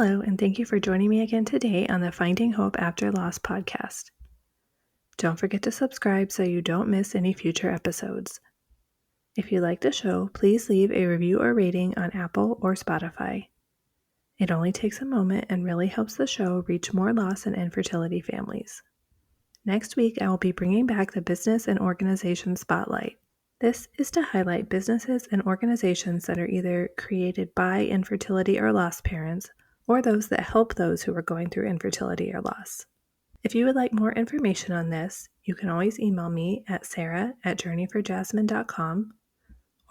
Hello, and thank you for joining me again today on the Finding Hope After Loss podcast. Don't forget to subscribe so you don't miss any future episodes. If you like the show, please leave a review or rating on Apple or Spotify. It only takes a moment and really helps the show reach more loss and infertility families. Next week, I will be bringing back the Business and Organization Spotlight. This is to highlight businesses and organizations that are either created by infertility or loss parents, or those that help those who are going through infertility or loss. If you would like more information on this, you can always email me at sarah@journeyforjasmine.com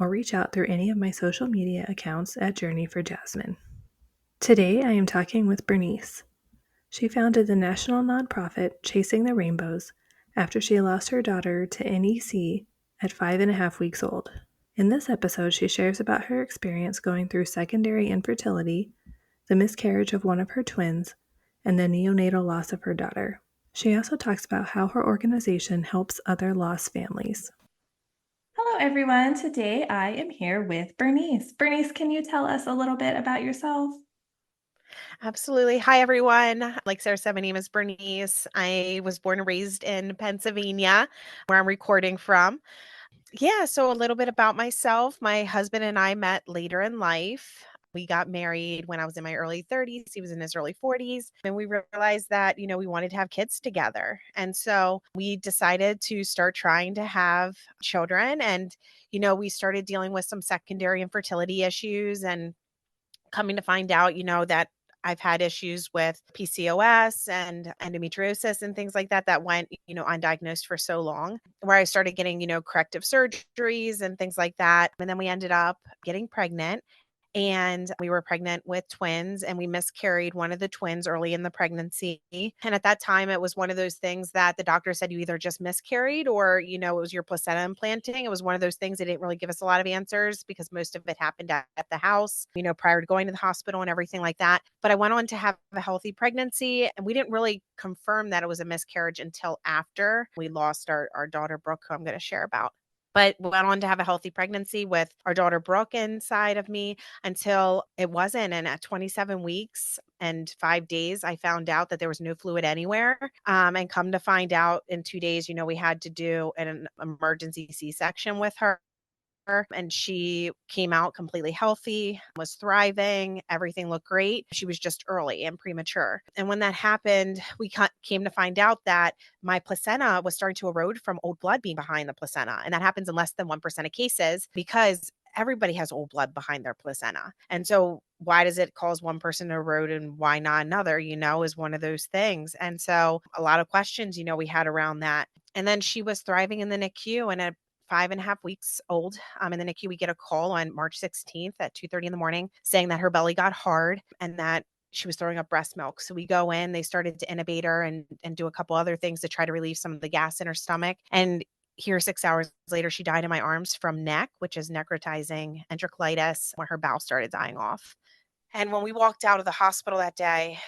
or reach out through any of my social media accounts at Journey for Jasmine. Today, I am talking with Bernice. She founded the national nonprofit Chasing the Rainbows after she lost her daughter to NEC at 5.5 weeks old. In this episode, she shares about her experience going through secondary infertility, the miscarriage of one of her twins, and the neonatal loss of her daughter. She also talks about how her organization helps other lost families. Hello, everyone. Today I am here with Bernice. Bernice, can you tell us a little bit about yourself? Absolutely. Hi, everyone. Like Sarah said, my name is Bernice. I was born and raised in Pennsylvania, where I'm recording from. Yeah, so a little bit about myself. My husband and I met later in life. We got married when I was in my early 30s. He was in his early 40s. And we realized that, we wanted to have kids together. And so we decided to start trying to have children. And, we started dealing with some secondary infertility issues and coming to find out, that I've had issues with PCOS and endometriosis and things like that went, undiagnosed for so long, where I started getting, corrective surgeries and things like that. And then we ended up getting pregnant. And we were pregnant with twins, and we miscarried one of the twins early in the pregnancy. And at that time, it was one of those things that the doctor said you either just miscarried or, it was your placenta implanting. It was one of those things. They didn't really give us a lot of answers because most of it happened at the house, prior to going to the hospital and everything like that. But I went on to have a healthy pregnancy, and we didn't really confirm that it was a miscarriage until after we lost our daughter, Brooke, who I'm going to share about. But went on to have a healthy pregnancy with our daughter Brooke inside of me until it wasn't. And at 27 weeks and 5 days, I found out that there was no fluid anywhere. And come to find out in 2 days, we had to do an emergency C-section with her. And she came out completely healthy, was thriving. Everything looked great. She was just early and premature. And when that happened, we came to find out that my placenta was starting to erode from old blood being behind the placenta. And that happens in less than 1% of cases because everybody has old blood behind their placenta. And so why does it cause one person to erode and why not another, is one of those things. And so a lot of questions, we had around that. And then she was thriving in the NICU, and at 5.5 weeks old in the NICU, we get a call on March 16th at 2:30 in the morning saying that her belly got hard and that she was throwing up breast milk. So we go in, they started to intubate her and do a couple other things to try to relieve some of the gas in her stomach. And here, 6 hours later, she died in my arms from NEC, which is necrotizing enterocolitis, where her bowel started dying off. And when we walked out of the hospital that day,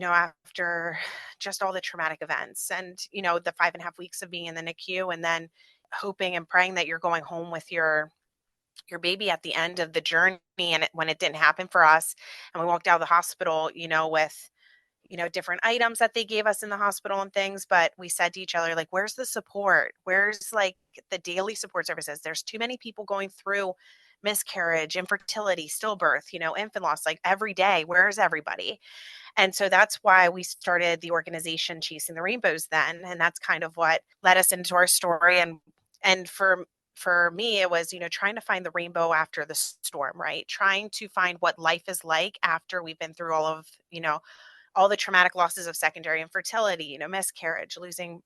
after just all the traumatic events and, the 5.5 weeks of being in the NICU and then hoping and praying that you're going home with your baby at the end of the journey. And when it didn't happen for us and we walked out of the hospital, with, different items that they gave us in the hospital and things. But we said to each other, like, where's the support? Where's like the daily support services? There's too many people going through miscarriage, infertility, stillbirth, infant loss, like every day. Where's everybody? And so that's why we started the organization Chasing the Rainbows then. And that's kind of what led us into our story. And for me, it was, trying to find the rainbow after the storm, right? Trying to find what life is like after we've been through all of, all the traumatic losses of secondary infertility, miscarriage, losing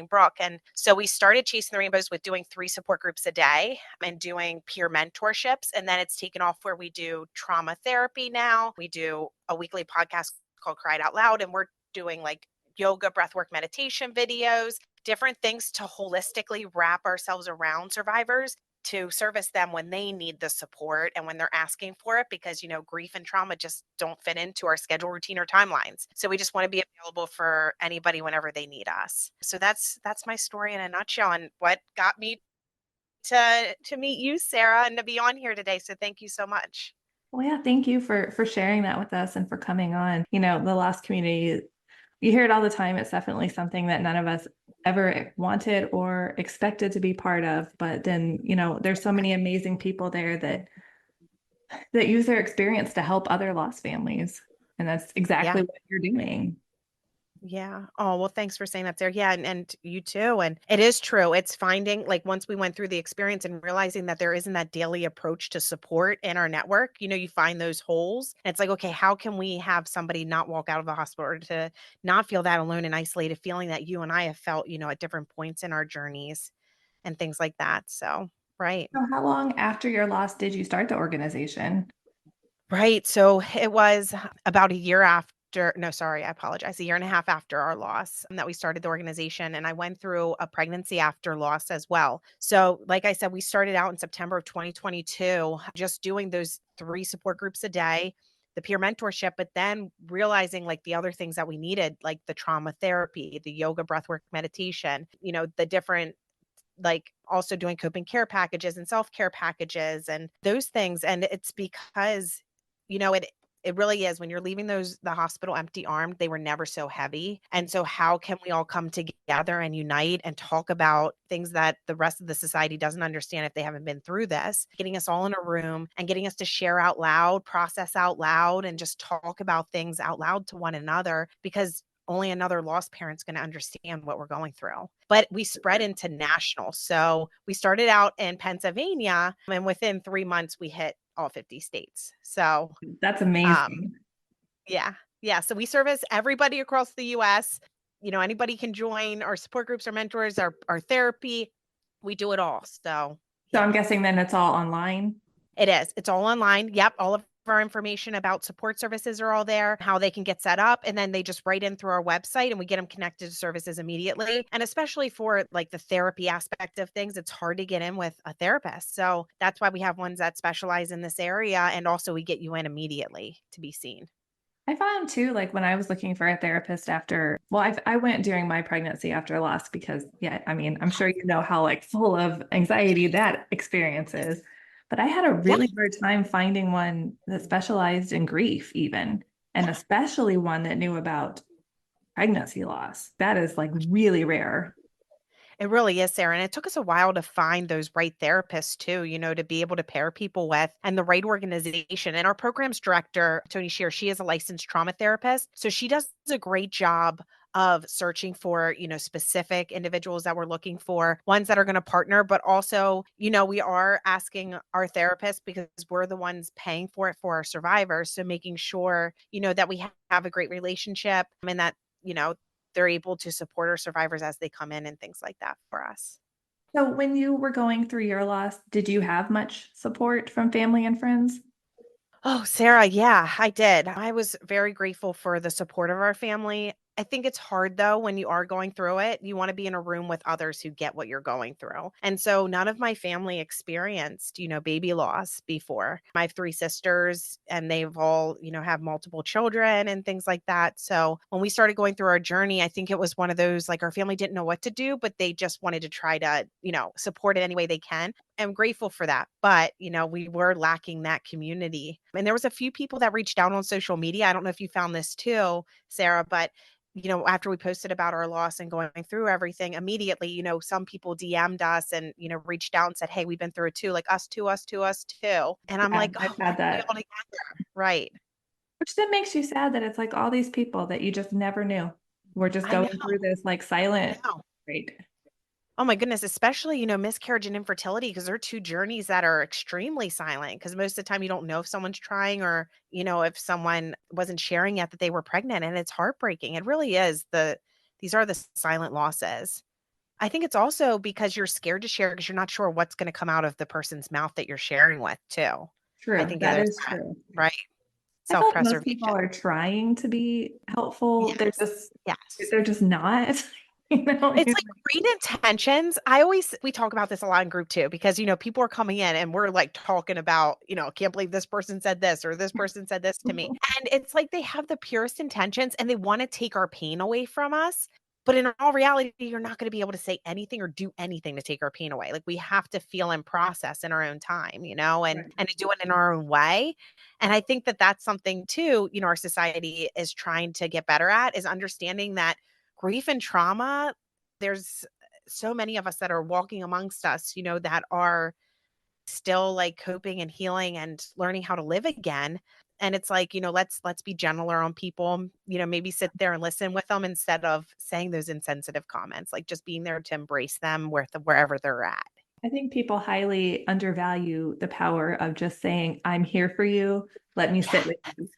Brooke. And so we started Chasing the Rainbows with doing 3 support groups a day and doing peer mentorships. And then it's taken off where we do trauma therapy now. We do a weekly podcast called Cried Out Loud, and we're doing like yoga, breathwork, meditation videos, different things to holistically wrap ourselves around survivors to service them when they need the support and when they're asking for it, because, grief and trauma just don't fit into our schedule, routine, or timelines. So we just want to be available for anybody whenever they need us. So that's my story in a nutshell, and what got me to meet you, Sarah, and to be on here today. So thank you so much. Well, yeah, thank you for sharing that with us and for coming on. The lost community, you hear it all the time. It's definitely something that none of us ever wanted or expected to be part of. But then, there's so many amazing people there that use their experience to help other lost families. And that's Yeah. exactly what you're doing. Yeah. Oh, well, thanks for saying that, Sarah. Yeah, and you too. And it is true. It's finding, like, once we went through the experience and realizing that there isn't that daily approach to support in our network, you find those holes. And it's like, okay, how can we have somebody not walk out of the hospital, or to not feel that alone and isolated, feeling that you and I have felt, at different points in our journeys and things like that. So, right. So how long after your loss did you start the organization? Right. So it was about a year after, no, sorry, I apologize. A year and a half after our loss that we started the organization. And I went through a pregnancy after loss as well. So, like I said, we started out in September of 2022, just doing those 3 support groups a day, the peer mentorship, but then realizing like the other things that we needed, like the trauma therapy, the yoga, breathwork, meditation, the different, like, also doing coping care packages and self-care packages and those things. And it's because, it really is, when you're leaving the hospital empty armed, they were never so heavy. And so how can we all come together and unite and talk about things that the rest of the society doesn't understand if they haven't been through this, getting us all in a room and getting us to share out loud, process out loud, and just talk about things out loud to one another, because only another lost parent's going to understand what we're going through. But we spread into national. So we started out in Pennsylvania, and within 3 months, we hit all 50 states. So, That's um, amazing. yeah. Yeah. So we service everybody across the US. Anybody can join our support groups, our mentors, our therapy. We do it all. So, So I'm yeah. guessing then it's all online. It is. It's all online. Yep. All of our information about support services are all there, how they can get set up. And then they just write in through our website and we get them connected to services immediately. And especially for like the therapy aspect of things, it's hard to get in with a therapist. So that's why we have ones that specialize in this area. And also we get you in immediately to be seen. I found too, like when I was looking for a therapist after, well, I went during my pregnancy after loss because, yeah, I mean, I'm sure you know how like full of anxiety that experience is. But I had a Yeah. really hard time finding one that specialized in grief, even, and especially one that knew about pregnancy loss. That is like really rare. It really is, Sarah. And it took us a while to find those right therapists too, to be able to pair people with, and the right organization. And our programs director, Tony Shear, she is a licensed trauma therapist. So she does a great job of searching for, specific individuals that we're looking for, ones that are going to partner, but also, we are asking our therapists, because we're the ones paying for it for our survivors. So making sure, that we have a great relationship, and that, they're able to support our survivors as they come in and things like that for us. So when you were going through your loss, did you have much support from family and friends? Oh, Sarah, yeah, I did. I was very grateful for the support of our family. I think it's hard though when you are going through it. You want to be in a room with others who get what you're going through. And so none of my family experienced, baby loss before. I have 3 sisters and they've all, have multiple children and things like that. So when we started going through our journey, I think it was one of those, like, our family didn't know what to do, but they just wanted to try to, support it any way they can. I'm grateful for that. But, we were lacking that community. And there was a few people that reached out on social media. I don't know if you found this too, Sarah, but after we posted about our loss and going through everything, immediately, some people DM'd us and, reached out and said, "Hey, we've been through it too, like us too, us too, us too." And I'm Yeah, like, I've "Oh, had we that. all together." Right. Which then makes you sad that it's like all these people that you just never knew. We're just I know. going through this like I silent, know. right? Oh my goodness, especially, miscarriage and infertility, because they're 2 journeys that are extremely silent, because most of the time you don't know if someone's trying, or, if someone wasn't sharing yet that they were pregnant, and it's heartbreaking. It really is. These are the silent losses. I think it's also because you're scared to share, because you're not sure what's going to come out of the person's mouth that you're sharing with too. I True. think That there's is that, true. right? I feel like most people Self-preservation. are trying to be helpful. They're Yes. just Yes. they're just not. You know? It's like great intentions. We talk about this a lot in group too, because, people are coming in and we're like talking about, can't believe this person said this or this person said this to me. And it's like they have the purest intentions and they want to take our pain away from us. But in all reality, you're not going to be able to say anything or do anything to take our pain away. Like we have to feel and process in our own time, Right. and to do it in our own way. And I think that that's something too, our society is trying to get better at, is understanding that grief and trauma, there's so many of us that are walking amongst us, that are still like coping and healing and learning how to live again. And it's like, let's be gentler on people, maybe sit there and listen with them instead of saying those insensitive comments, like just being there to embrace them wherever they're at. I think people highly undervalue the power of just saying, I'm here for you. Let me sit Yeah. with you.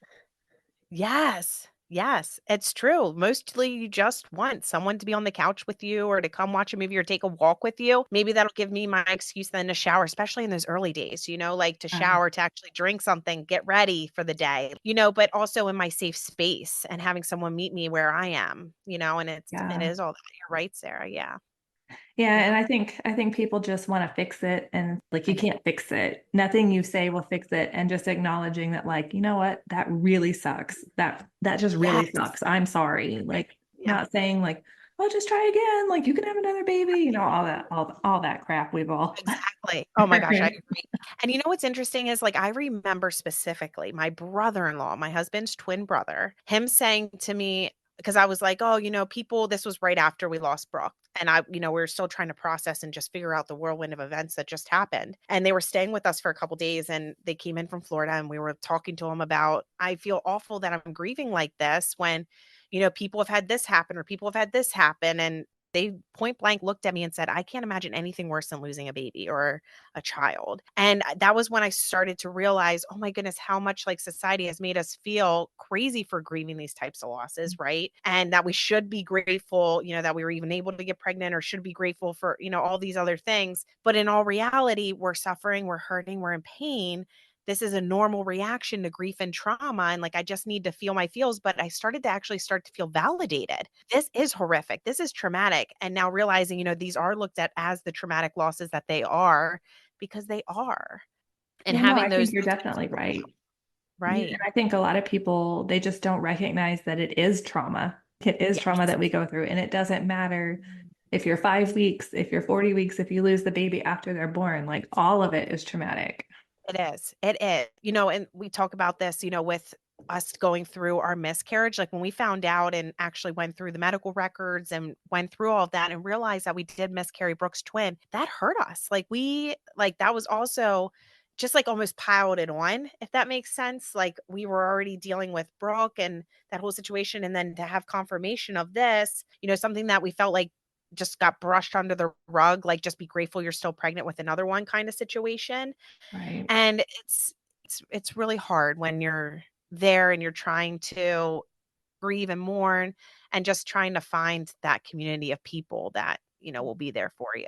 Yes. Yes, it's true. Mostly you just want someone to be on the couch with you or to come watch a movie or take a walk with you. Maybe that'll give me my excuse then to shower, especially in those early days, like to shower, to actually drink something, get ready for the day, but also in my safe space and having someone meet me where I am, and it Yeah. is all that. You're right, Sarah. Yeah. Yeah, Yeah. and I think people just want to fix it and like I you know. can't fix it. Nothing you say will fix it and just acknowledging that like, you know what? That really sucks. That just really Yes. sucks. I'm sorry. Like Yeah. not saying like, "Oh, just try again. Like you can have another baby." All that crap we've all Exactly. Oh my gosh, I heard. agree. And what's interesting is like I remember specifically my brother-in-law, my husband's twin brother, him saying to me, because I was like, oh, people, this was right after we lost Brooke. And we were still trying to process and just figure out the whirlwind of events that just happened. And they were staying with us for a couple days and they came in from Florida and we were talking to him about, I feel awful that I'm grieving like this when, people have had this happen or people have had this happen. And they point blank looked at me and said, "I can't imagine anything worse than losing a baby or a child." And that was when I started to realize, oh my goodness, how much like society has made us feel crazy for grieving these types of losses, right? And that we should be grateful, that we were even able to get pregnant or should be grateful for, all these other things. But in all reality, we're suffering, we're hurting, we're in pain. This is a normal reaction to grief and trauma. And like, I just need to feel my feels. But I started to actually start to feel validated. This is horrific. This is traumatic. And now realizing, these are looked at as the traumatic losses that they are, because they are. And Yeah, no, having I think those you're types definitely of right. Yeah, right. and I think a lot of people they just don't recognize that it is trauma. It is trauma Yes. that we go through, and it doesn't matter if you're 5 weeks, if you're 40 weeks, if you lose the baby after they're born, like all of it is traumatic. It is. It is. And we talk about this, with us going through our miscarriage. Like when we found out and actually went through the medical records and went through all of that and realized that we did miscarry Brooke's twin, that hurt us. Like that was also just like almost piled it on, if that makes sense. Like we were already dealing with Brooke and that whole situation. And then to have confirmation of this, something that we felt like just got brushed under the rug, like just be grateful you're still pregnant with another one kind of situation. Right. And it's really hard when you're there and you're trying to grieve and mourn and just trying to find that community of people that, will be there for you.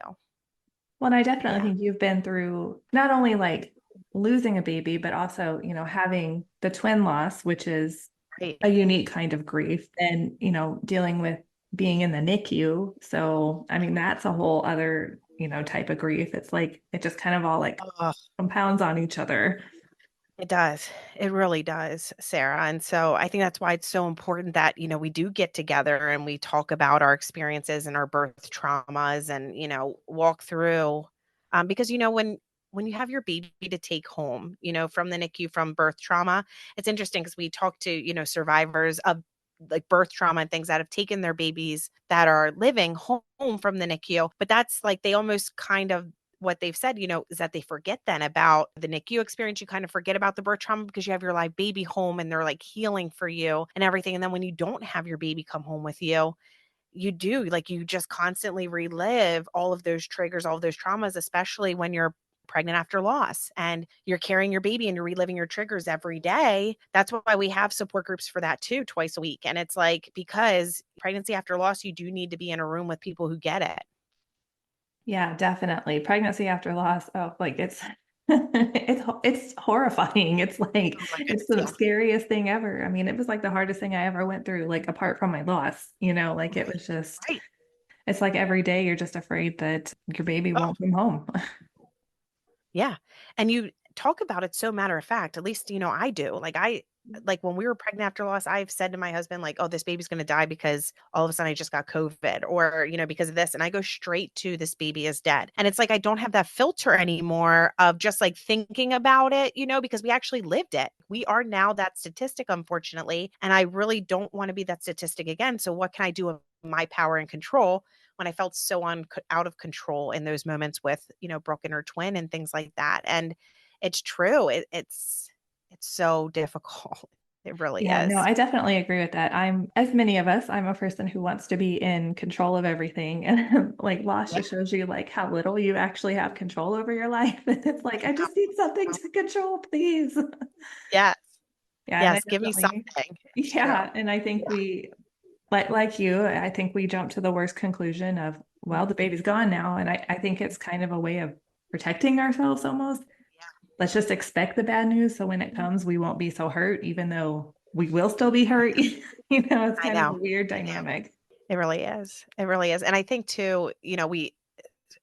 Well, and I definitely Yeah. think you've been through not only like losing a baby, but also, having the twin loss, which is Right. a unique kind of grief, and, dealing with being in the NICU. So, I mean, that's a whole other, type of grief. It's like it just kind of all like Ugh, compounds on each other. it does. It really does, Sarah. And so I think that's why it's so important that, we do get together and we talk about our experiences and our birth traumas and, walk through because when you have your baby to take home, from the NICU from birth trauma, it's interesting because we talk to, survivors of like birth trauma and things that have taken their babies that are living home from the NICU, but that's like they almost kind of what they've said, is that they forget then about the NICU experience. You kind of forget about the birth trauma because you have your live baby home and they're like healing for you and everything. And then when you don't have your baby come home with you, you do like you just constantly relive all of those triggers, all of those traumas, especially when you're pregnant after loss and you're carrying your baby and you're reliving your triggers every day. That's why we have support groups for that too, twice a week. And it's like because pregnancy after loss, you do need to be in a room with people who get it. Yeah, definitely. Pregnancy after loss. Oh, like it's it's horrifying. It's like Oh my it's goodness. the Yeah. scariest thing ever. I mean, it was like the hardest thing I ever went through, like apart from my loss, like it Right. was just Right. it's like every day you're just afraid that your baby Oh, won't come home. yeah. And you talk about it so matter of fact, at least, I do. Like like when we were pregnant after loss, I've said to my husband, like, oh, this baby's going to die because all of a sudden I just got COVID or, because of this. And I go straight to this baby is dead. And it's like, I don't have that filter anymore of just like thinking about it, because we actually lived it. We are now that statistic, unfortunately. And I really don't want to be that statistic again. So what can I do in my power and control when I felt so out of control in those moments with, broken or twin and things like that. And it's true. It's so difficult. It really Yeah, no, is. I definitely agree with that. As many of us, I'm a person who wants to be in control of everything. And like loss Yeah. just shows you like how little you actually have control over your life. And it's like, I just need something to control, please. Yes. Yeah, and I Yes, give me definitely, something. It's true. yeah, and I think Yeah. like you, I think we jump to the worst conclusion of, well, the baby's gone now. And I think it's kind of a way of protecting ourselves almost. Yeah. Let's just expect the bad news. So when it comes, we won't be so hurt, even though we will still be hurt. It's I kind of a know. weird I know. dynamic. It really is. It really is. And I think too, we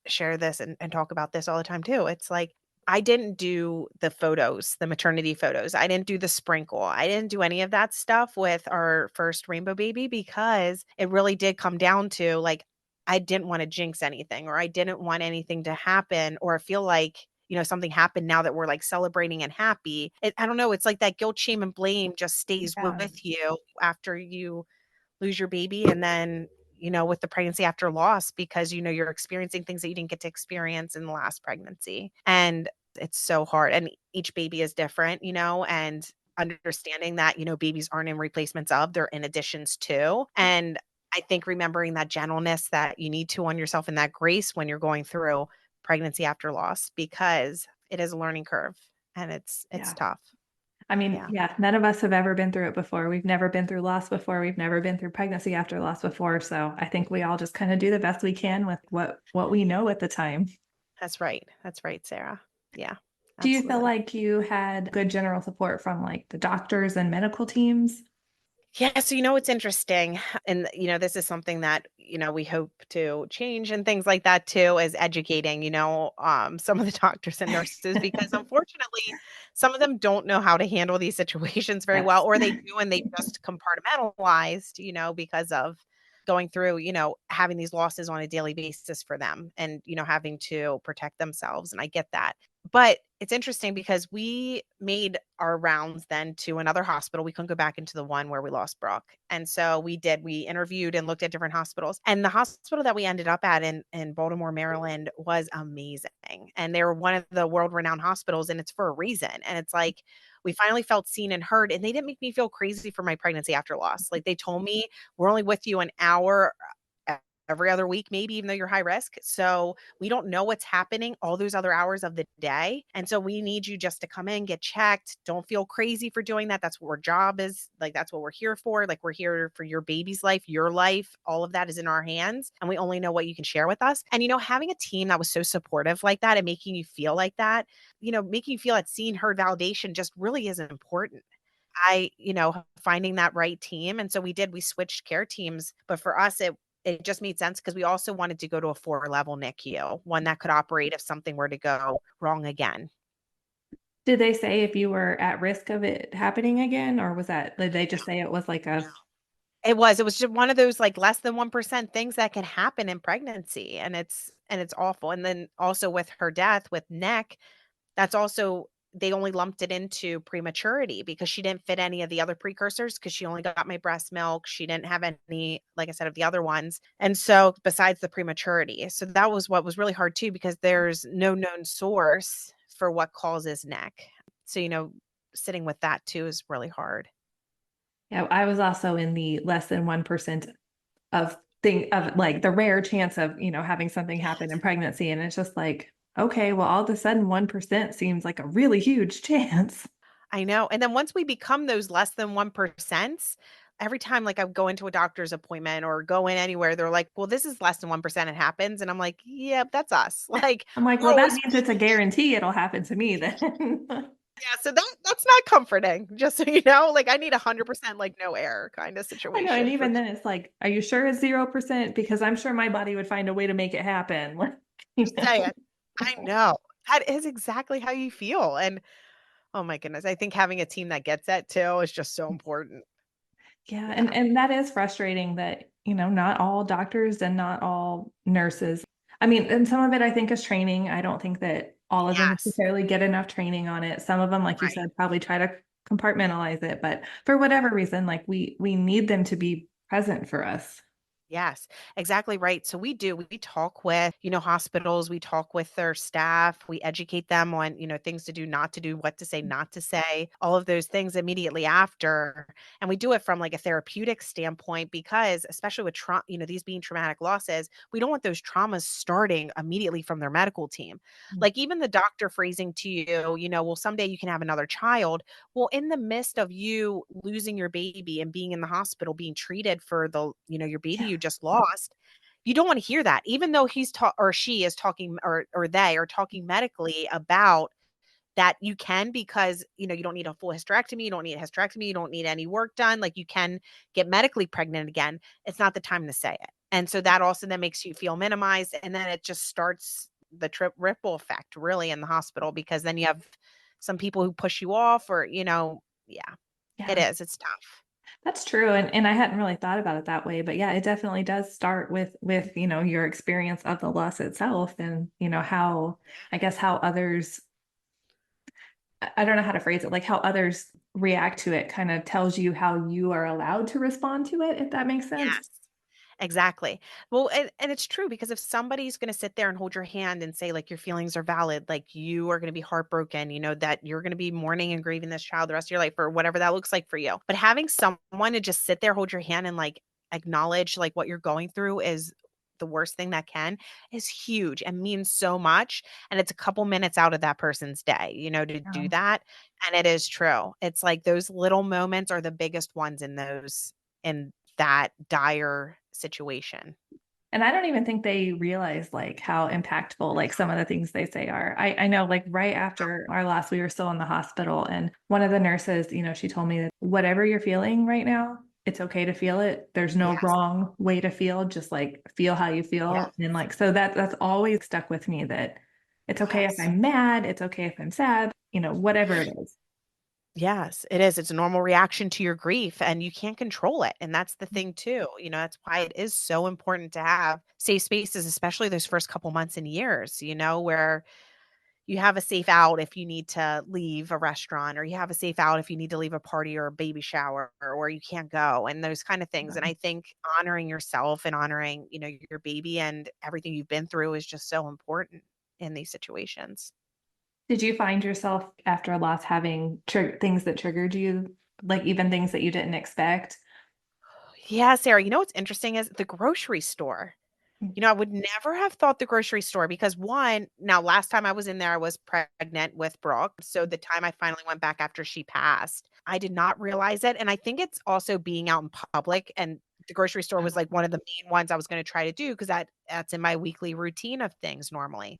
share this and talk about this all the time too. It's like I didn't do the photos, the maternity photos. I didn't do the sprinkle. I didn't do any of that stuff with our first rainbow baby because it really did come down to like I didn't want to jinx anything or I didn't want anything to happen or feel like something happened now that we're like celebrating and happy. I don't know. It's like that guilt, shame, and blame just stays Yeah. with you after you lose your baby and then with the pregnancy after loss because you're experiencing things that you didn't get to experience in the last pregnancy and it's so hard and each baby is different and understanding that babies aren't in replacements of, they're in additions to, and I think remembering that gentleness that you need to on yourself and that grace when you're going through pregnancy after loss because it is a learning curve and it's Yeah. tough. I mean, Yeah. yeah, none of us have ever been through it before. We've never been through loss before. We've never been through pregnancy after loss before. So I think we all just kind of do the best we can with what we know at the time. That's right. That's right, Sarah. Yeah, Do you feel absolutely. like you had good general support from like the doctors and medical teams? Yeah, so it's interesting, and this is something that we hope to change and things like that too, is educating some of the doctors and nurses because unfortunately, some of them don't know how to handle these situations very well, Yes. or they do and they just compartmentalized, because of going through having these losses on a daily basis for them and having to protect themselves, and I get that. But it's interesting because we made our rounds then to another hospital. We couldn't go back into the one where we lost Brooke. And so we did. We interviewed and looked at different hospitals. And the hospital that we ended up at in Baltimore, Maryland was amazing. And they were one of the world renowned hospitals, and it's for a reason. And it's like we finally felt seen and heard. And they didn't make me feel crazy for my pregnancy after loss. Like they told me, we're only with you an hour every other week, maybe, even though you're high risk. So we don't know what's happening all those other hours of the day. And so we need you just to come in, get checked. Don't feel crazy for doing that. That's what our job is. Like, that's what we're here for. Like, we're here for your baby's life, your life. All of that is in our hands. And we only know what you can share with us. And, having a team that was so supportive like that and making you feel like that, making you feel that seen, heard, validation just really is important. Finding that right team. And so we switched care teams. But for us, it just made sense because we also wanted to go to a 4-level NICU, one that could operate if something were to go wrong again. Did they say if you were at risk of it happening again, or did they just say it was like a, It was just one of those like less than 1% things that can happen in pregnancy, and it's awful. And then also with her death with NEC, that's also they only lumped it into prematurity because she didn't fit any of the other precursors because she only got my breast milk. She didn't have any, like I said, of the other ones. And so besides the prematurity. So that was what was really hard too, because there's no known source for what causes NEC. So, sitting with that too is really hard. yeah, I was also in the less than 1% of like the rare chance of, having something happen in pregnancy. And it's just like, okay, well, all of a sudden 1% seems like a really huge chance. I know. And then once we become those less than 1%, every time like I go into a doctor's appointment or go in anywhere, they're like, well, this is less than 1% it happens. And I'm like, yep, that's us. Like I'm like, we're well, that always means it's a guarantee it'll happen to me then. yeah, so that's not comforting, just so you know. Like I need 100% like no error kind of I know. And situation for even then it's like, are you sure it's 0%? Because I'm sure my body would find a way to make it happen. saying. I know. That is exactly how you feel. And Oh my goodness. I think having a team that gets that too is just so important. Yeah, Yeah. and that is frustrating that, not all doctors and not all nurses. I mean, and some of it I think is training. I don't think that all of them Yes. necessarily get enough training on it. Some of them, like you Right. said, probably try to compartmentalize it, but for whatever reason, like we need them to be present for us. Yes, exactly right. So we talk with, hospitals, we talk with their staff, we educate them on, things to do, not to do, what to say, not to say, all of those things immediately after. And we do it from like a therapeutic standpoint because especially with trauma, these being traumatic losses, we don't want those traumas starting immediately from their medical team. Like even the doctor phrasing to you, well, someday you can have another child. Well, in the midst of you losing your baby and being in the hospital being treated for your baby Yeah, you just lost, you don't want to hear that. Even though or she is talking or they are talking medically about that you can because, you don't need a full hysterectomy, you don't need a hysterectomy, you don't need any work done, like you can get medically pregnant again. It's not the time to say it. And so that also then makes you feel minimized and then it just starts the trip ripple effect really in the hospital because then you have some people who push you off or, yeah, it yeah. is. It's tough. That's true. And I hadn't really thought about it that way, but yeah, it definitely does start with, your experience of the loss itself and, how, I guess, how others, I don't know how to phrase it, like how others react to it kind of tells you how you are allowed to respond to it, if that makes sense. Yes. Exactly. Well, and it's true because if somebody's going to sit there and hold your hand and say, like, your feelings are valid, like, you are going to be heartbroken, that you're going to be mourning and grieving this child the rest of your life or whatever that looks like for you. But having someone to just sit there, hold your hand, and like acknowledge like what you're going through is the worst thing that can is huge and means so much. And it's a couple minutes out of that person's day, to do Yeah. that. And it is true. It's like those little moments are the biggest ones in that dire situation. And I don't even think they realize like how impactful like some of the things they say are. I know like right after our last, we were still in the hospital and one of the nurses, she told me that whatever you're feeling right now, it's okay to feel it. There's no Yes. wrong way to feel, just like feel how you Yeah. feel. And like so that's always stuck with me that it's okay if Yes. I'm mad, it's okay if I'm sad, whatever it is. Yes, it is. It's a normal reaction to your grief and you can't control it. And that's the thing too. That's why it is so important to have safe spaces, especially those first couple months and years, where you have a safe out if you need to leave a restaurant or you have a safe out if you need to leave a party or a baby shower or you can't go and those kind of things. And I think honoring yourself and honoring, your baby and everything you've been through is just so important in these situations. Did you find yourself after a loss having things that triggered you, like even things that you didn't expect? Yeah, Sarah, what's interesting is the grocery store. I would never have thought the grocery store because one, now last time I was in there, I was pregnant with Brooke. So the time I finally went back after she passed, I did not realize it. And I think it's also being out in public and the grocery store was like one of the main ones I was going to try to do because that's in my weekly routine of things normally.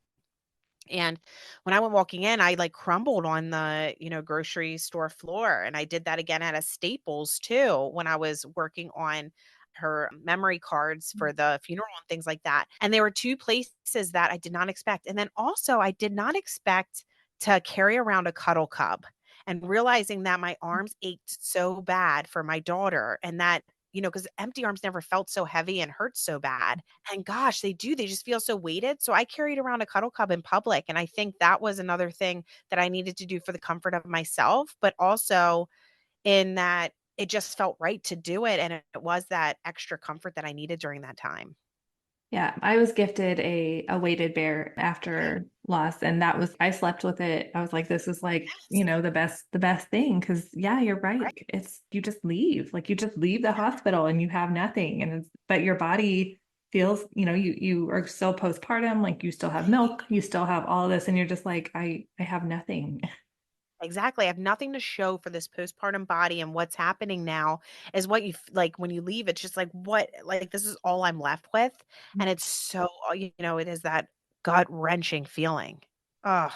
And when I went walking in, I like crumbled on the, grocery store floor. And I did that again at a Staples too when I was working on her memory cards for the funeral and things like that. And there were two places that I did not expect. And then also, I did not expect to carry around a cuddle cub and realizing that my arms ached so bad for my daughter and that because empty arms never felt so heavy and hurt so bad. And gosh, they do. They just feel so weighted. So I carried around a cuddle cub in public. And I think that was another thing that I needed to do for the comfort of myself, but also in that it just felt right to do it. And it was that extra comfort that I needed during that time. Yeah, I was gifted a weighted bear after loss, and that was I slept with it. I was like, this is like, Yes. the best thing. Cause yeah, you're right. Right. It's you just leave. Like you just leave the hospital and you have nothing. And but your body feels, you are still postpartum, like you still have milk, you still have all this, and you're just like, I have nothing. Exactly. I have nothing to show for this postpartum body and what's happening now is what like when you leave, it's just like, what, like, this is all I'm left with. And it's so, it is that gut wrenching feeling. Ugh,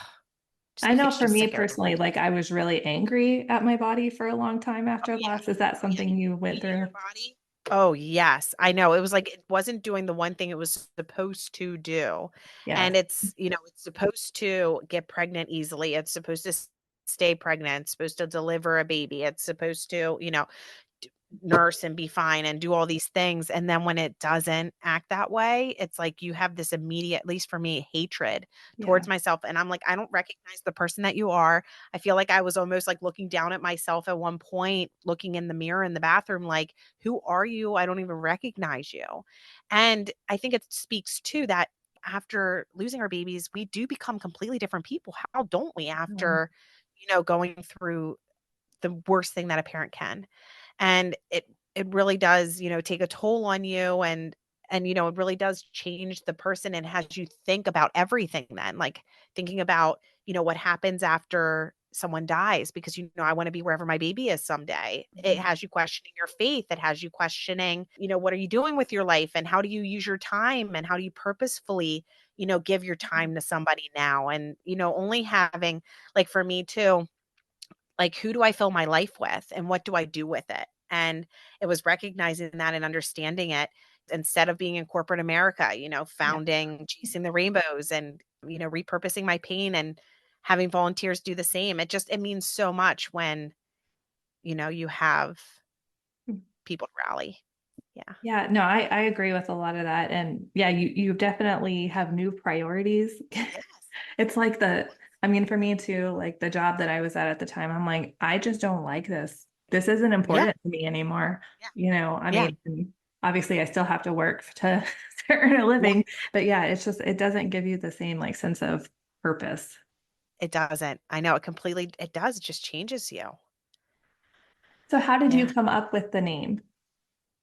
just I makes you know for just me sick at it. personally, like I was really angry at my body for a long time Oh, after yeah. loss. Is that Oh, yeah. something you went Hating your through? body. Oh, yes. I know. It was like it wasn't doing the one thing it was supposed to do. And Yes. it's, it's supposed to get pregnant easily. It's supposed to stay pregnant, it's supposed to deliver a baby, it's supposed to, nurse and be fine and do all these things. And then when it doesn't act that way, it's like you have this immediate, at least for me, hatred Yeah. towards myself. And I'm like, I don't recognize the person that you are. I feel like I was almost like looking down at myself at one point, looking in the mirror in the bathroom, like, who are you? I don't even recognize you. And I think it speaks to that after losing our babies, we do become completely different people. How don't we Um, after, going through the worst thing that a parent can? And it really does, take a toll on you, and it really does change the person and has you think about everything then, like thinking about, what happens after someone dies, because I want to be wherever my baby is someday. It has you questioning your faith. It has you questioning, what are you doing with your life, and how do you use your time, and how do you purposefully, give your time to somebody now. And, only having, like, for me too, like, who do I fill my life with and what do I do with it? And it was recognizing that and understanding it, instead of being in corporate America, yeah. founding Chasing the Rainbows, and, repurposing my pain and having volunteers do the same. It means so much when, you have people to rally. Yeah. Yeah, no, I agree with a lot of that. And yeah, you definitely have new priorities. Yes. It's like I mean, for me too, like the job that I was at the time, I'm like, I just don't like this. This isn't Yeah. important to me anymore. Yeah. I Yeah. mean, and obviously I still have to work to, to earn a Yeah. living, but yeah, it doesn't give you the same like sense of purpose. It doesn't. I know it does. It just changes you. So how did you Yeah. come up with the name?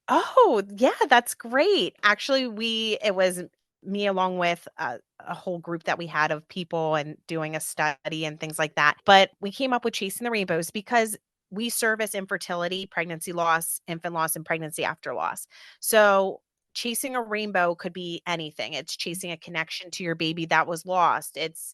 Oh, yeah, that's great. Actually, it was me along with a whole group that we had of people and doing a study and things like that. But we came up with Chasing the Rainbows because we service infertility, pregnancy loss, infant loss, and pregnancy after loss. So chasing a rainbow could be anything. It's chasing a connection to your baby that was lost. It's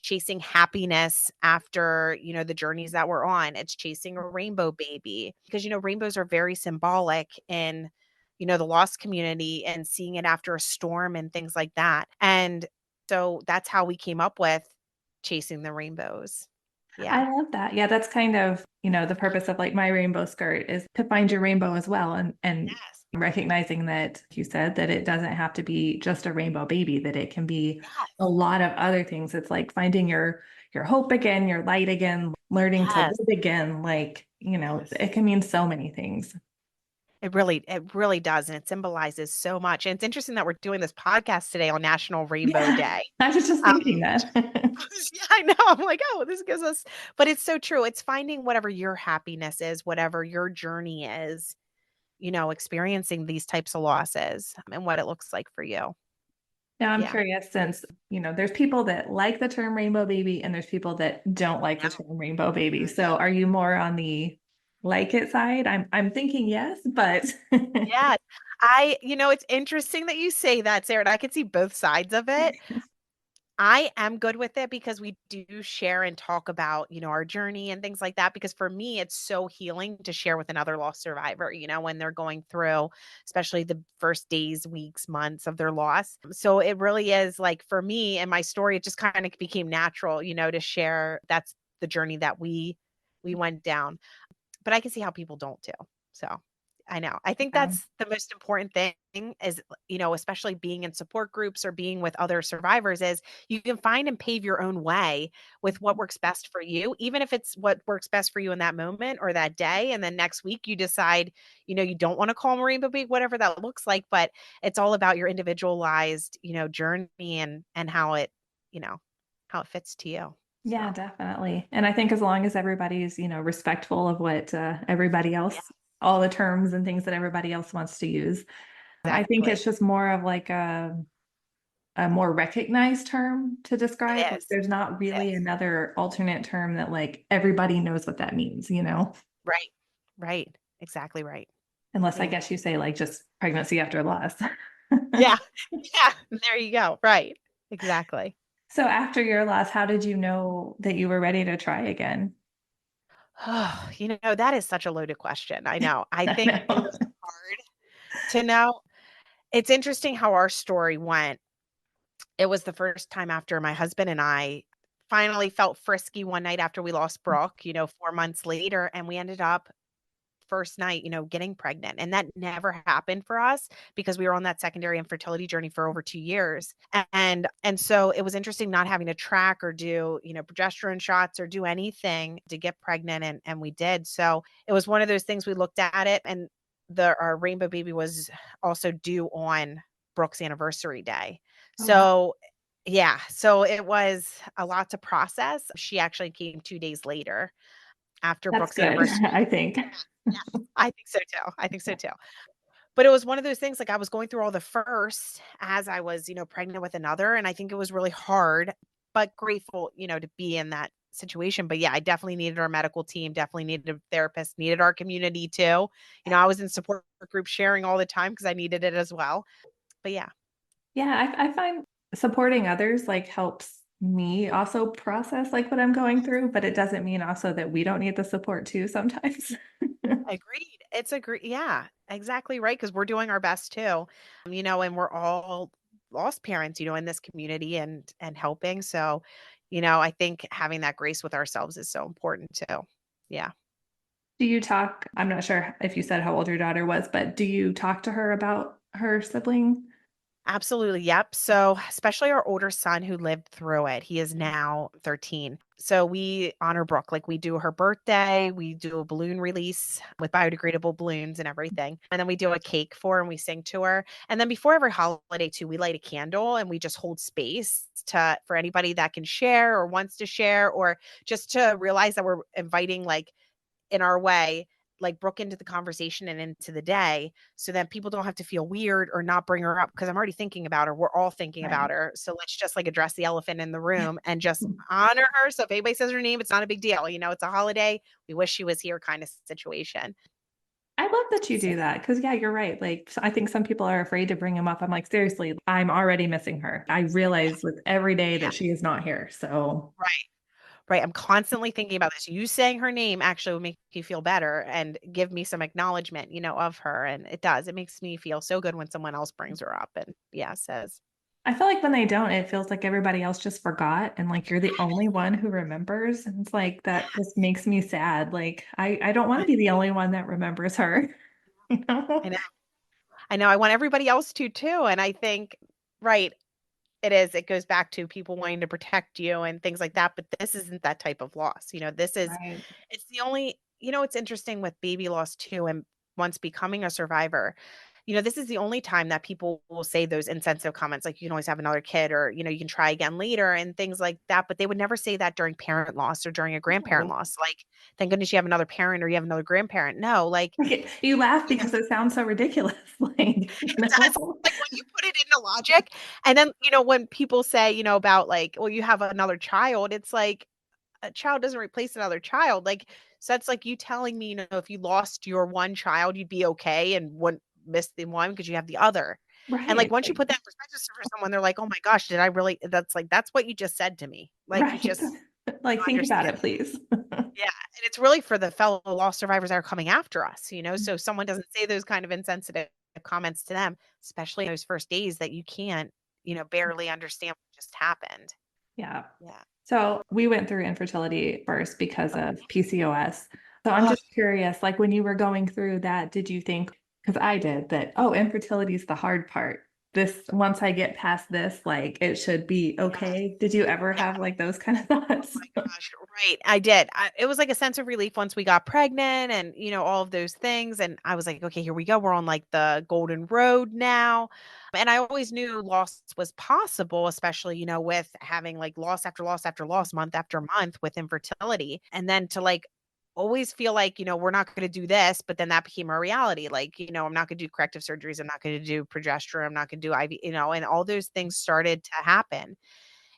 chasing happiness after, the journeys that we're on. It's chasing a rainbow baby, because, rainbows are very symbolic in, the lost community, and seeing it after a storm and things like that. And so that's how we came up with Chasing the Rainbows. Yeah. I love that. Yeah, that's kind of, the purpose of like my rainbow skirt is to find your rainbow as well. And Yes. recognizing that you said that it doesn't have to be just a rainbow baby, that it can be a Yes. lot of other things. It's like finding your hope again, your light again, learning to Yes. live again. Like, Yes. it can mean so many things. It really does. And it symbolizes so much. And it's interesting that we're doing this podcast today on National Rainbow Yeah. Day. I was just Um, thinking that. yeah, I know. I'm like, oh, this gives us, but it's so true. It's finding whatever your happiness is, whatever your journey is, experiencing these types of losses, and what it looks like for you. Now I'm Yeah. curious since, there's people that like the term rainbow baby and there's people that don't like the No. term rainbow baby. So are you more on the like it side? I'm thinking yes, but Yeah. It's interesting that you say that, Sarah, and I can see both sides of it. I am good with it because we do share and talk about, our journey and things like that. Because for me, it's so healing to share with another loss survivor, when they're going through, especially the first days, weeks, months of their loss. So it really is like, for me and my story, it just kind of became natural, to share. That's the journey that we went down. But I can see how people don't too. So I know. I think yeah, that's the most important thing is, especially being in support groups or being with other survivors, is you can find and pave your own way with what works best for you, even if it's what works best for you in that moment or that day. And then next week you decide, you don't want to call Marine Baby, whatever that looks like, but it's all about your individualized, journey, and you know, how it fits to you. yeah, So definitely. And I think as long as everybody's, respectful of what everybody yeah, else, all the terms and things that everybody else wants to use, I think exactly. it's just more of like a more recognized term to It describe. Like is. there's not It really is. another alternate term that like everybody knows what that means. Right. Right. Exactly right. Unless I Yeah. guess you say like just pregnancy after loss. Yeah. Yeah. There you go. Right. Exactly. So after your loss, how did you know that you were ready to try again? Oh, that is such a loaded question. I know. I I think it know. was hard to know. It's interesting how our story went. It was the first time after my husband and I finally felt frisky one night after we lost Brooke, 4 months later, and we ended up first night, getting pregnant. And that never happened for us because we were on that secondary infertility journey for over 2 years. And so it was interesting not having to track or do, progesterone shots or do anything to get pregnant, and we did. So it was one of those things. We looked at it, and our rainbow baby was also due on Brooke's anniversary day. Oh, wow. So yeah, so it was a lot to process. She actually came 2 days later after That's Brooke's good, anniversary. I think. Yes, I think so too. I think so too. But it was one of those things, like, I was going through all the first as I was, pregnant with another, and I think it was really hard, but grateful, to be in that situation. But yeah, I definitely needed our medical team, definitely needed a therapist, needed our community too. I was in support groups sharing all the time because I needed it as well. But yeah, Yeah, I find supporting others, like, helps me also process, like, what I'm going through, but it doesn't mean also that we don't need the support too sometimes. agreed. It's yeah, exactly right. Because we're doing our best too. And we're all lost parents, in this community and helping. So, I think having that grace with ourselves is so important too. Yeah. Do you talk I'm not sure if you said how old your daughter was, but do you talk to her about her sibling? Absolutely. Yep. So, especially our older son who lived through it, he is now 13. So, we honor Brooke. Like, we do her birthday, we do a balloon release with biodegradable balloons and everything. And then we do a cake for her and we sing to her. And then before every holiday, too, we light a candle and we just hold space for anybody that can share or wants to share, or just to realize that we're inviting, like, in our way, like, Brooke into the conversation and into the day, so that people don't have to feel weird or not bring her up because I'm already thinking about her. We're all thinking about Right. her. So let's just, like, address the elephant in the room and just honor her. So if anybody says her name, it's not a big deal. It's a holiday. We wish she was here kind of situation. I love that you So, do that because, yeah, you're right. Like, I think some people are afraid to bring him up. I'm like, seriously, I'm already missing her. I realize with every day yeah, that she is not here. So right. Right. I'm constantly thinking about this. You saying her name actually would make you feel better and give me some acknowledgement, of her. And it does. It makes me feel so good when someone else brings her up and, yeah, says, I feel like when they don't, it feels like everybody else just forgot and like you're the only one who remembers. And it's like that just makes me sad. Like I don't want to be the only one that remembers her. You I know? know. I know. I want everybody else to too. And I think, right, it is. It goes back to people wanting to protect you and things like that. But this isn't that type of loss. Right. It's the only, it's interesting with baby loss too. And once becoming a survivor, this is the only time that people will say those insensitive comments, like, you can always have another kid, or, you can try again later and things like that. But they would never say that during parent loss or during a grandparent No. loss. Like, thank goodness you have another parent or you have another grandparent. No, like, Like, you laugh you know, because it sounds so ridiculous. Like, you it does. know? Like, when you put it into logic, and then, when people say, about, like, well, you have another child, it's like, a child doesn't replace another child. Like, so that's like you telling me, if you lost your one child, you'd be okay and wouldn't miss the one because you have the other. And, like, Right. once you Like, put that in perspective for someone, they're like, "Oh my gosh, did I really?" That's like, that's what you just said to me. Like, you right. just Like, don't think about understand. it, please. Yeah, and it's really for the fellow lost survivors that are coming after us, so someone doesn't say those kind of insensitive comments to them, especially in those first days that you can't, barely understand what just happened. Yeah. Yeah. So we went through infertility first because of PCOS. So I'm Oh, just curious, like when you were going through that, did you think, because I did, that, oh, infertility is the hard part. This, once I get past this, like it should be yes. okay. Did you ever Yeah. have like those kind of thoughts? My gosh, right. I did. It was like a sense of relief once we got pregnant and, all of those things. And I was like, okay, here we go. We're on like the golden road now. And I always knew loss was possible, especially, with having like loss after loss after loss, month after month with infertility. And then to like always feel like, we're not going to do this, but then that became a reality. Like, I'm not going to do corrective surgeries. I'm not going to do progesterone. I'm not going to do IV, and all those things started to happen.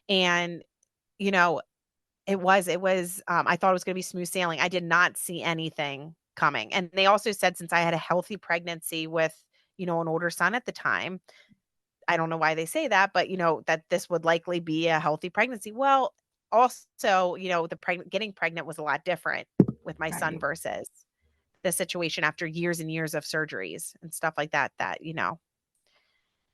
And, you know, I thought it was gonna be smooth sailing. I did not see anything coming, and they also said since I had a healthy pregnancy with, an older son at the time, I don't know why they say that, but, that this would likely be a healthy pregnancy. Well, also, getting pregnant was a lot different with my son Right. versus the situation after years and years of surgeries and stuff like that,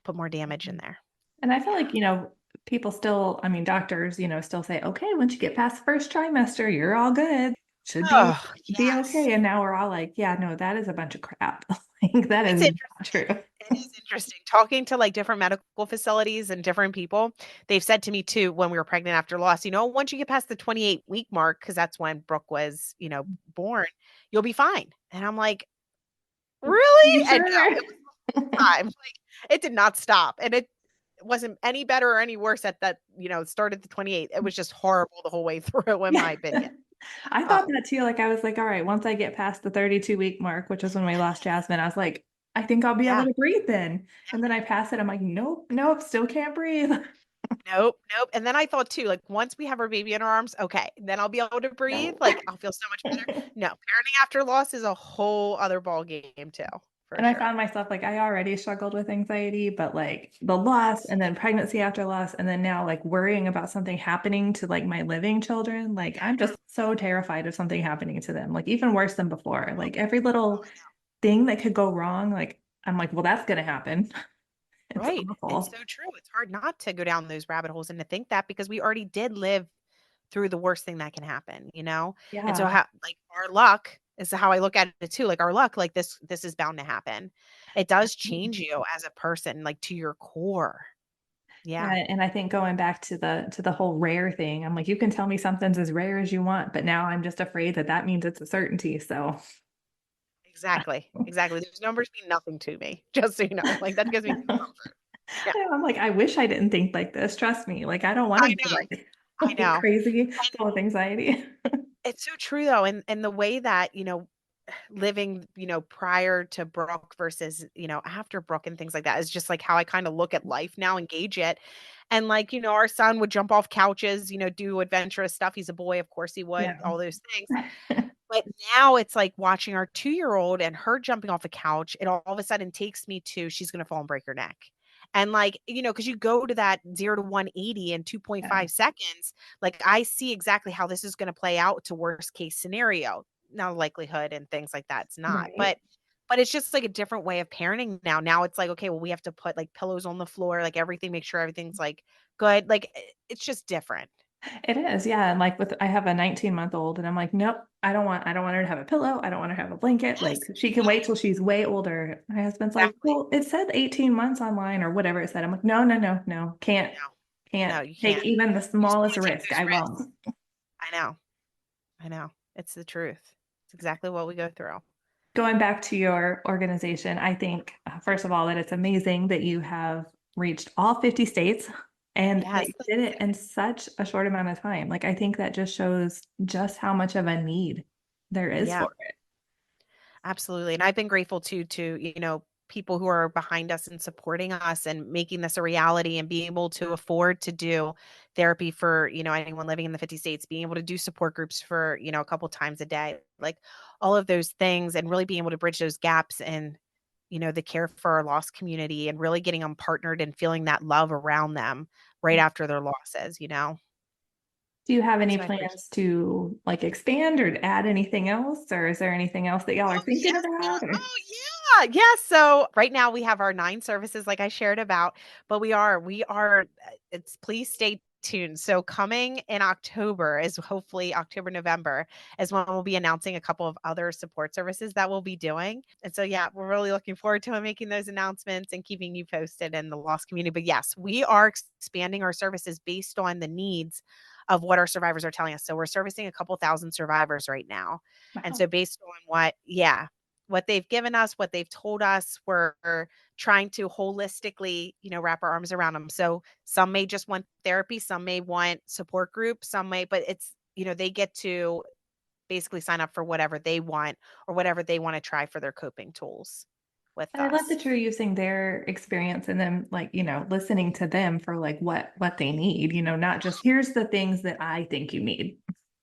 put more damage in there. And I feel Yeah. like, people still, I mean, doctors, still say, okay, once you get past the first trimester, you're all good. Should be Oh, be yes. okay. And now we're all like, yeah, no, that is a bunch of crap. Like that It's is not interesting. true. It is interesting. Talking to like different medical facilities and different people, they've said to me too when we were pregnant after loss, once you get past the 28-week mark, because that's when Brooke was, born, you'll be fine. And I'm like, You really? And no, sure? it was time. Like it did not stop. And it wasn't any better or any worse at that, start at the 28th. It was just horrible the whole way through, in Yeah. my opinion. I thought Um, that too. Like I was like, all right, once I get past the 32-week mark, which is when we lost Jasmine, I was like, I think I'll be able yeah. to breathe then. And then I pass it. I'm like, nope, nope, still can't breathe. Nope, nope, and then I thought too, like, once we have our baby in our arms, okay, then I'll be able to breathe, No. like, I'll feel so much better. No, parenting after loss is a whole other ball game too, for And I sure. found myself like I already struggled with anxiety, but like the loss and then pregnancy after loss, and then now like worrying about something happening to like my living children. Like I'm just so terrified of something happening to them, like even worse than before. Like every Oh, little I know. thing that could go wrong, like I'm like, well, that's gonna happen. It's Right, it's awful. so true, it's hard not to go down those rabbit holes and to think that because we already did live through the worst thing that can happen, you know? And so Yeah. how like, our luck is how I look at it too, like, our luck, like, this is bound to happen. It does change you as a person, like, to your core. Yeah, Yeah. and I think going back to the whole rare thing, I'm like, you can tell me something's as rare as you want, but now I'm just afraid that that means it's a certainty. So Exactly, exactly. Those numbers mean nothing to me, just so you know, like, that gives me no comfort. Yeah, I'm like, I wish I didn't think like this. Trust me. Like, I don't want I to be know, I like know, crazy and full of anxiety. it's so true though, and the way that, living, prior to Brooke versus, after Brooke and things like that is just, like, how I kinda look at life now and gauge it, and, like, our son would jump off couches, do adventurous stuff. He's a boy, of course he Yeah. would, all those things. But now it's like watching our two-year-old and her jumping off a couch, it all of a sudden takes me to she's gonna fall and break her neck. And like, because you go to that 0 to 180 in Yeah. 2.5 seconds, like I see exactly how this is gonna play out to worst case scenario. Now likelihood and things like that, it's not. Right. But it's just like a different way of parenting now. Now it's like, okay, well, we have to put like pillows on the floor, like everything, make sure everything's like good. Like it's just different. It is. Yeah. And like with I have a 19-month-old and I'm like, nope, I don't want her to have a pillow. I don't want her to have a blanket. Like Yes. she can Yep. wait till she's way older. My husband's like, Exactly. well, it said 18 months online or whatever it said. I'm like, no, no, no, no. No, Can't you take can't. even the You just smallest wanna take risk. those I risks. won't. I know, I know. It's the truth. It's exactly what we go through. Going back to your organization, I think, first of all, that it's amazing that you have reached all 50 states and that Yes, you thank did it you. in such a short amount of time. Like, I think that just shows just how much of a need there is Yeah, for it. absolutely, and I've been grateful too to, people who are behind us and supporting us and making this a reality and being able to afford to do therapy for, anyone living in the 50 states, being able to do support groups for, a couple times a day, like all of those things and really being able to bridge those gaps and, the care for our lost community and really getting them partnered and feeling that love around them right after their losses. Do you have any So I appreciate. plans to like expand or add anything else? Or is there anything else that y'all are Oh, thinking yes, about? Or oh, yeah, yeah, so right now we have our 9 services like I shared about, but we are it's please stay tuned. So coming in October is hopefully October, November is when we'll be announcing a couple of other support services that we'll be doing, and so, yeah, we're really looking forward to making those announcements and keeping you posted in the lost community, but yes, we are expanding our services based on the needs of what our survivors are telling us. So we're servicing a couple thousand survivors right now. And wow. so based on what they've given us, what they've told us, we're trying to holistically, wrap our arms around them. So some may just want therapy, some may want support group, some may, but it's, they get to basically sign up for whatever they want or whatever they want to try for their coping tools with And I love us. that you're using their experience and then like, listening to them for like what they need, not just here's the things that I think you need.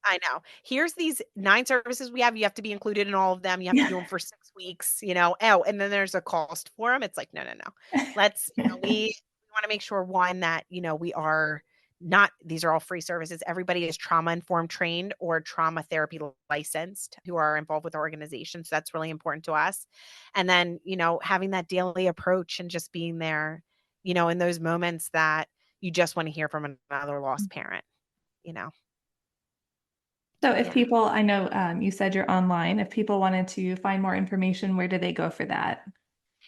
I know. Here's these 9 services we have. You have to be included in all of them. You have to Yeah. do them for 6 weeks. Oh, and then there's a cost for them. It's like, no, no, no. Let's, we wanna make sure, one, that, we are not these are all free services. Everybody is trauma-informed trained or trauma therapy licensed who are involved with our organization, so that's really important to us. And then, having that daily approach and just being there, in those moments that, you just want to hear from another lost parent, you know? So if Yeah. people, I know you said you're online, if people wanted to find more information, where do they go for that?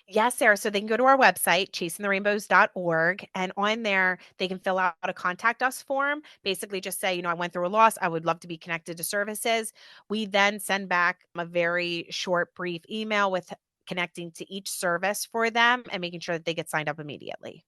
Yes, Sarah. So they can go to our website, chasingtherainbows.org, and on there, they can fill out a contact us form. Basically, just say, I went through a loss. I would love to be connected to services. We then send back a very short, brief email with connecting to each service for them and making sure that they get signed up immediately.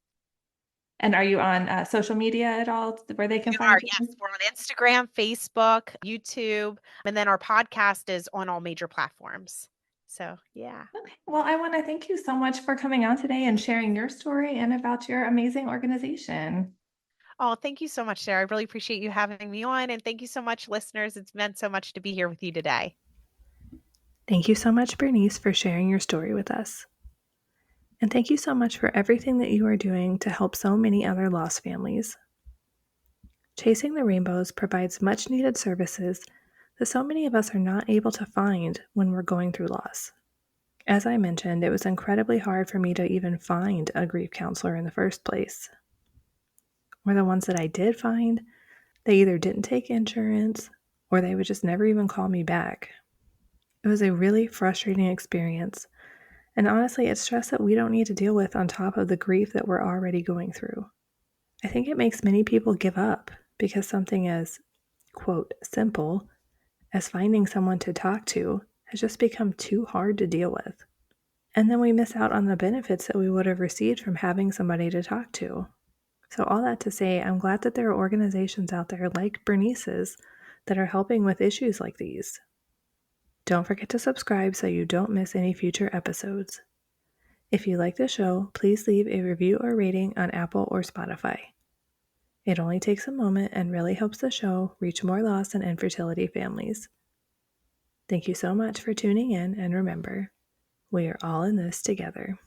And are you on social media at all where they can We are, find yes. you? We're on Instagram, Facebook, YouTube, and then our podcast is on all major platforms. So, yeah. Okay. Well, I want to thank you so much for coming on today and sharing your story and about your amazing organization. Oh, thank you so much, Sarah. I really appreciate you having me on. And thank you so much, listeners. It's meant so much to be here with you today. Thank you so much, Bernice, for sharing your story with us. And thank you so much for everything that you are doing to help so many other lost families. Chasing the Rainbows provides much needed services that so many of us are not able to find when we're going through loss. As I mentioned, it was incredibly hard for me to even find a grief counselor in the first place. Or the ones that I did find, they either didn't take insurance or they would just never even call me back. It was a really frustrating experience. And honestly, it's stress that we don't need to deal with on top of the grief that we're already going through. I think it makes many people give up because something as, quote, simple as finding someone to talk to has just become too hard to deal with. And then we miss out on the benefits that we would have received from having somebody to talk to. So, all that to say, I'm glad that there are organizations out there like Bernice's that are helping with issues like these. Don't forget to subscribe so you don't miss any future episodes. If you like the show, please leave a review or rating on Apple or Spotify. It only takes a moment and really helps the show reach more lost and infertility families. Thank you so much for tuning in, and remember, we are all in this together.